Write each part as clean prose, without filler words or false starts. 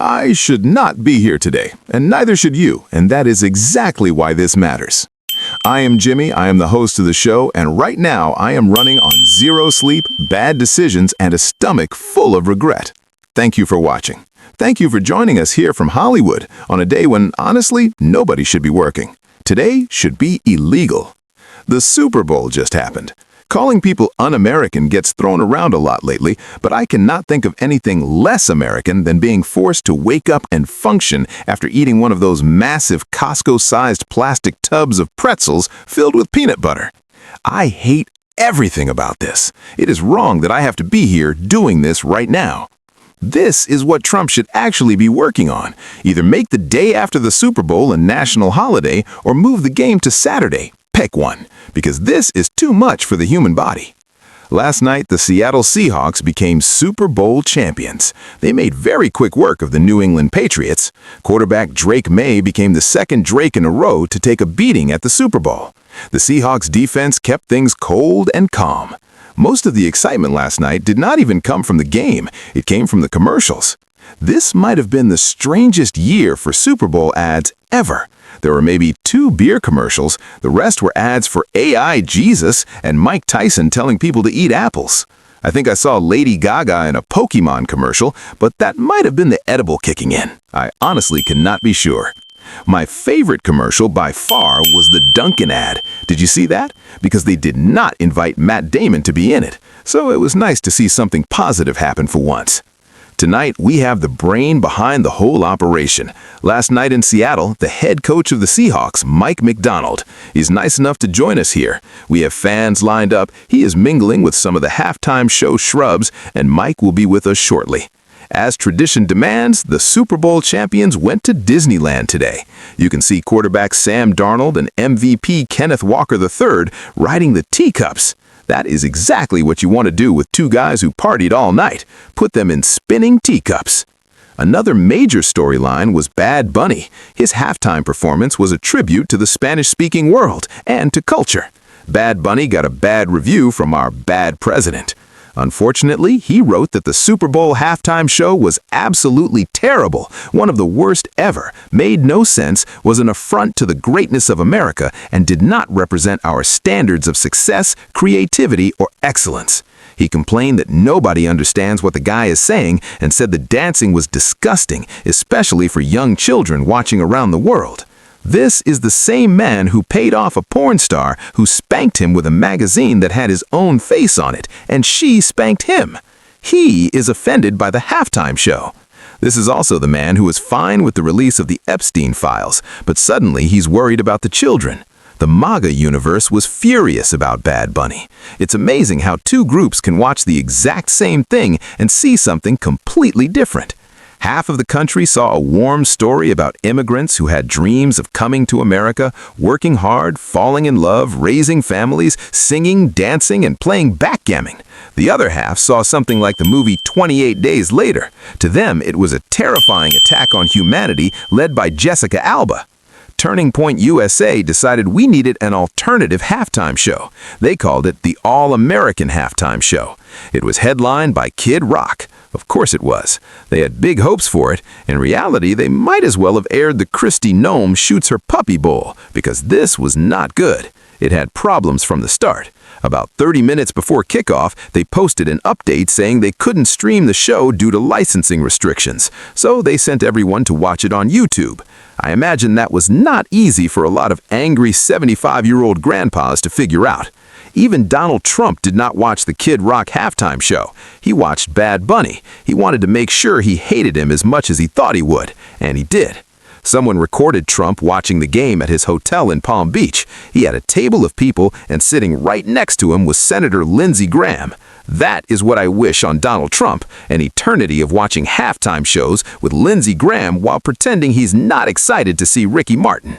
I should not be here today, and neither should you, and that is exactly why this matters. I am Jimmy, I am the host of the show, and right now I am running on zero sleep, bad decisions, and a stomach full of regret. Thank you for watching. Thank you for joining us here from Hollywood on a day when, honestly, nobody should be working. Today should be illegal. The Super Bowl just happened. Calling people un-American gets thrown around a lot lately, but I cannot think of anything less American than being forced to wake up and function after eating one of those massive Costco-sized plastic tubs of pretzels filled with peanut butter. I hate everything about this. It is wrong that I have to be here doing this right now. This is what Trump should actually be working on. Either make the day after the Super Bowl a national holiday or move the game to Saturday. Pick one, because this is too much for the human body. Last night, the Seattle Seahawks became Super Bowl champions. They made very quick work of the New England Patriots. Quarterback Drake May became the second Drake in a row to take a beating at the Super Bowl. The Seahawks defense kept things cold and calm. Most of the excitement last night did not even come from the game. It came from the commercials. This might have been the strangest year for Super Bowl ads ever. There were maybe 2 beer commercials. The rest were ads for AI Jesus and Mike Tyson telling people to eat apples. I think I saw Lady Gaga in a Pokemon commercial, but that might have been the edible kicking in. I honestly cannot be sure. My favorite commercial by far was the Dunkin' ad. Did you see that? Because they did not invite Matt Damon to be in it. So it was nice to see something positive happen for once. Tonight, we have the brain behind the whole operation. Last night in Seattle, the head coach of the Seahawks, Mike Macdonald, is nice enough to join us here. We have fans lined up. He is mingling with some of the halftime show shrubs, and Mike will be with us shortly. As tradition demands, the Super Bowl champions went to Disneyland today. You can see quarterback Sam Darnold and MVP Kenneth Walker III riding the teacups. That is exactly what you want to do with 2 guys who partied all night. Put them in spinning teacups. Another major storyline was Bad Bunny. His halftime performance was a tribute to the Spanish-speaking world and to culture. Bad Bunny got a bad review from our bad president. Unfortunately, he wrote that the Super Bowl halftime show was absolutely terrible, one of the worst ever, made no sense, was an affront to the greatness of America, and did not represent our standards of success, creativity, or excellence. He complained that nobody understands what the guy is saying and said the dancing was disgusting, especially for young children watching around the world. This is the same man who paid off a porn star who spanked him with a magazine that had his own face on it, and she spanked him. He is offended by the halftime show. This is also the man who was fine with the release of the Epstein files, but suddenly he's worried about the children. The MAGA universe was furious about Bad Bunny. It's amazing how 2 groups can watch the exact same thing and see something completely different. Half of the country saw a warm story about immigrants who had dreams of coming to America, working hard, falling in love, raising families, singing, dancing, and playing backgammon. The other half saw something like the movie 28 Days Later. To them, it was a terrifying attack on humanity led by Jessica Alba. Turning Point USA decided we needed an alternative halftime show. They called it the All-American Halftime Show. It was headlined by Kid Rock. Of course it was. They had big hopes for it. In reality, they might as well have aired the Christy Gnome Shoots Her Puppy Bowl, because this was not good. It had problems from the start. About 30 minutes before kickoff, they posted an update saying they couldn't stream the show due to licensing restrictions, so they sent everyone to watch it on YouTube. I imagine that was not easy for a lot of angry 75-year-old grandpas to figure out. Even Donald Trump did not watch the Kid Rock halftime show. He watched Bad Bunny. He wanted to make sure he hated him as much as he thought he would, and he did. Someone recorded Trump watching the game at his hotel in Palm Beach. He had a table of people, and sitting right next to him was Senator Lindsey Graham. That is what I wish on Donald Trump, an eternity of watching halftime shows with Lindsey Graham while pretending he's not excited to see Ricky Martin.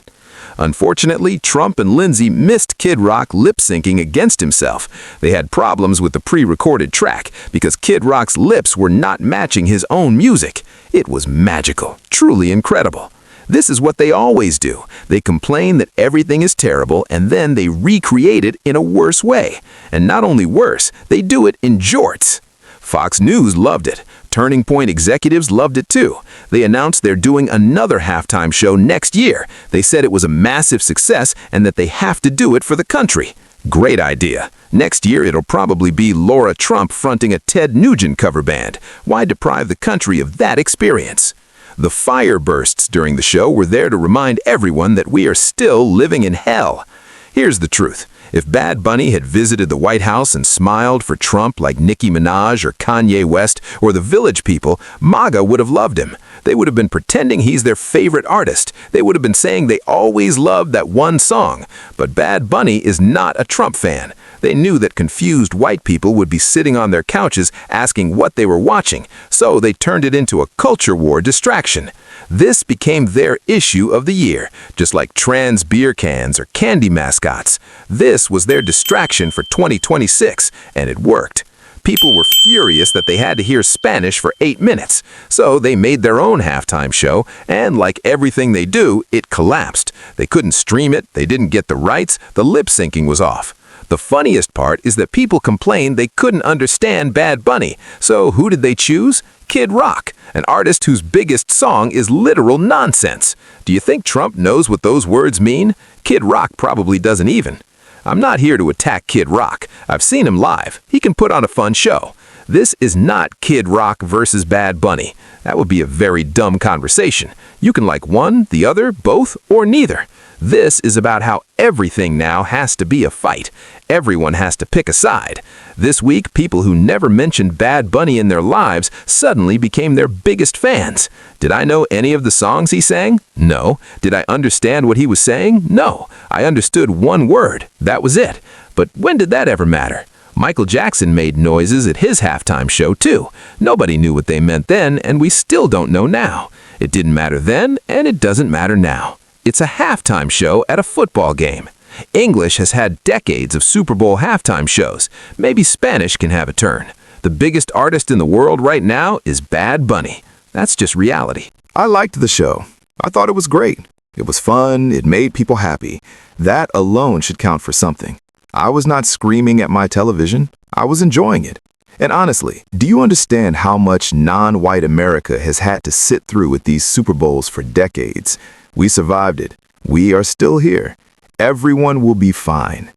Unfortunately, Trump and Lindsey missed Kid Rock lip-syncing against himself. They had problems with the pre-recorded track because Kid Rock's lips were not matching his own music. It was magical, truly incredible. This is what they always do. They complain that everything is terrible, and then they recreate it in a worse way. And not only worse, they do it in jorts. Fox News loved it. Turning Point executives loved it too. They announced they're doing another halftime show next year. They said it was a massive success and that they have to do it for the country. Great idea. Next year it'll probably be Laura Trump fronting a Ted Nugent cover band. Why deprive the country of that experience? The fire bursts during the show were there to remind everyone that we are still living in hell. Here's the truth. If Bad Bunny had visited the White House and smiled for Trump like Nicki Minaj or Kanye West or the Village People, MAGA would have loved him. They would have been pretending he's their favorite artist. They would have been saying they always loved that one song. But Bad Bunny is not a Trump fan. They knew that confused white people would be sitting on their couches asking what they were watching, so they turned it into a culture war distraction. This became their issue of the year, just like trans beer cans or candy mascots. This was their distraction for 2026, and it worked. People were furious that they had to hear Spanish for 8 minutes, so they made their own halftime show, and like everything they do, it collapsed. They couldn't stream it, they didn't get the rights, the lip syncing was off. The funniest part is that people complained they couldn't understand Bad Bunny, so who did they choose? Kid Rock, an artist whose biggest song is literal nonsense. Do you think Trump knows what those words mean? Kid Rock probably doesn't even. I'm not here to attack Kid Rock. I've seen him live. He can put on a fun show. This is not Kid Rock versus Bad Bunny. That would be a very dumb conversation. You can like one, the other, both, or neither. This is about how everything now has to be a fight. Everyone has to pick a side. This week, people who never mentioned Bad Bunny in their lives suddenly became their biggest fans. Did I know any of the songs he sang? No. Did I understand what he was saying? No. I understood one word. That was it. But when did that ever matter? Michael Jackson made noises at his halftime show too. Nobody knew what they meant then, and we still don't know now. It didn't matter then, and it doesn't matter now. It's a halftime show at a football game. English has had decades of Super Bowl halftime shows. Maybe Spanish can have a turn. The biggest artist in the world right now is Bad Bunny. That's just reality. I liked the show. I thought it was great. It was fun. It made people happy. That alone should count for something. I was not screaming at my television. I was enjoying it. And honestly, do you understand how much non-white America has had to sit through with these Super Bowls for decades? We survived it. We are still here. Everyone will be fine.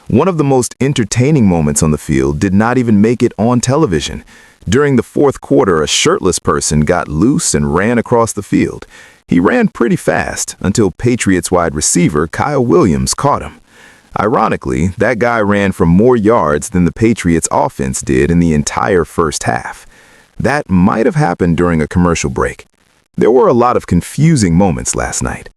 One of the most entertaining moments on the field did not even make it on television. During the fourth quarter, a shirtless person got loose and ran across the field. He ran pretty fast until Patriots wide receiver Kyle Williams caught him. Ironically, that guy ran for more yards than the Patriots offense did in the entire first half. That might have happened during a commercial break. There were a lot of confusing moments last night.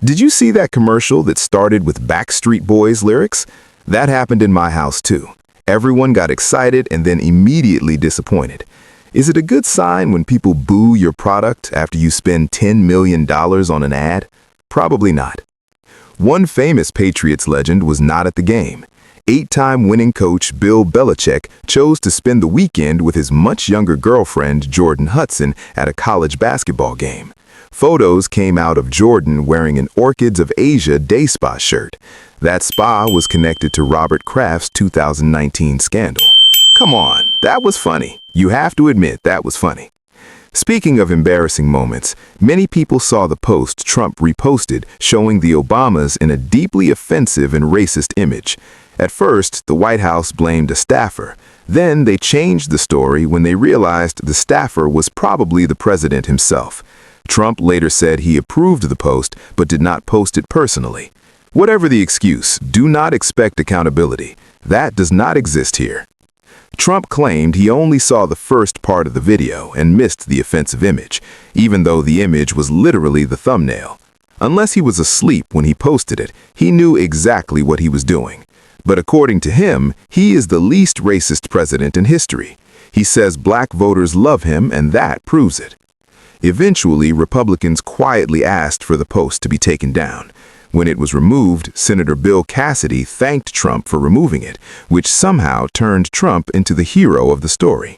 Did you see that commercial that started with Backstreet Boys lyrics? That happened in my house too. Everyone got excited and then immediately disappointed. Is it a good sign when people boo your product after you spend $10 million on an ad? Probably not. One famous Patriots legend was not at the game. 8-time winning coach Bill Belichick chose to spend the weekend with his much younger girlfriend Jordan Hudson at a college basketball game. Photos came out of Jordan wearing an Orchids of Asia day spa shirt. That spa was connected to Robert Kraft's 2019 scandal. Come on, that was funny. You have to admit that was funny. Speaking of embarrassing moments, many people saw the post Trump reposted showing the Obamas in a deeply offensive and racist image. At first, the White House blamed a staffer. Then they changed the story when they realized the staffer was probably the president himself. Trump later said he approved the post but did not post it personally. Whatever the excuse, do not expect accountability. That does not exist here. Trump claimed he only saw the first part of the video and missed the offensive image, even though the image was literally the thumbnail. Unless he was asleep when he posted it, he knew exactly what he was doing. But according to him, he is the least racist president in history. He says black voters love him, and that proves it. Eventually, Republicans quietly asked for the post to be taken down. When it was removed, Senator Bill Cassidy thanked Trump for removing it, which somehow turned Trump into the hero of the story.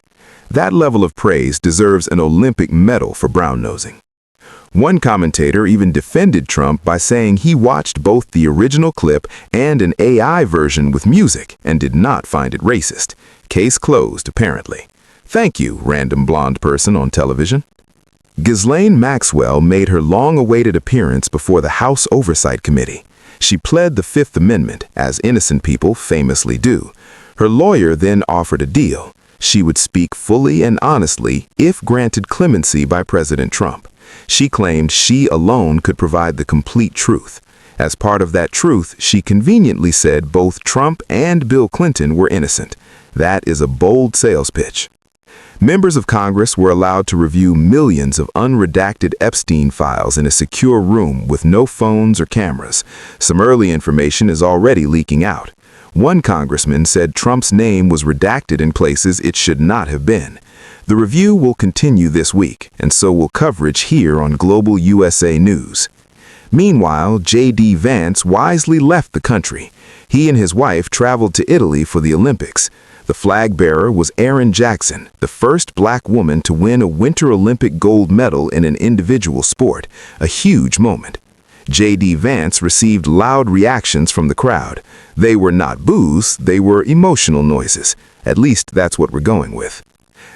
That level of praise deserves an Olympic medal for brown-nosing. One commentator even defended Trump by saying he watched both the original clip and an AI version with music and did not find it racist. Case closed, apparently. Thank you, random blonde person on television. Ghislaine Maxwell made her long-awaited appearance before the House Oversight Committee. She pled the Fifth Amendment, as innocent people famously do. Her lawyer then offered a deal. She would speak fully and honestly if granted clemency by President Trump. She claimed she alone could provide the complete truth. As part of that truth, she conveniently said both Trump and Bill Clinton were innocent. That is a bold sales pitch. Members of Congress were allowed to review millions of unredacted Epstein files in a secure room with no phones or cameras. Some early information is already leaking out. One congressman said Trump's name was redacted in places it should not have been. The review will continue this week, and so will coverage here on Global USA News. Meanwhile, J.D. Vance wisely left the country. He and his wife traveled to Italy for the Olympics. The flag bearer was Erin Jackson, the first black woman to win a Winter Olympic gold medal in an individual sport, a huge moment. J.D. Vance received loud reactions from the crowd. They were not boos, they were emotional noises. At least that's what we're going with.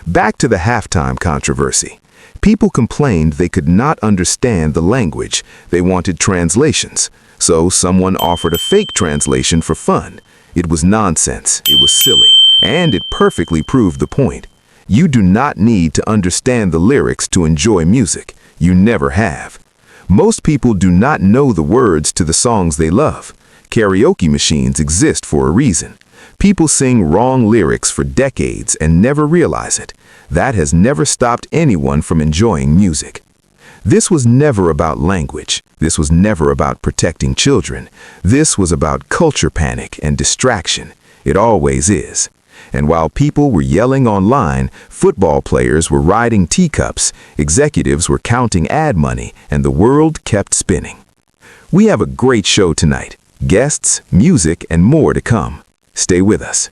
Back to the halftime controversy. People complained they could not understand the language. They wanted translations. So someone offered a fake translation for fun. It was nonsense, it was silly, and it perfectly proved the point. You do not need to understand the lyrics to enjoy music. You never have. Most people do not know the words to the songs they love. Karaoke machines exist for a reason. People sing wrong lyrics for decades and never realize it. That has never stopped anyone from enjoying music. This was never about language. This was never about protecting children. This was about culture panic and distraction. It always is. And while people were yelling online, football players were riding teacups, executives were counting ad money, and the world kept spinning. We have a great show tonight. Guests, music, and more to come. Stay with us.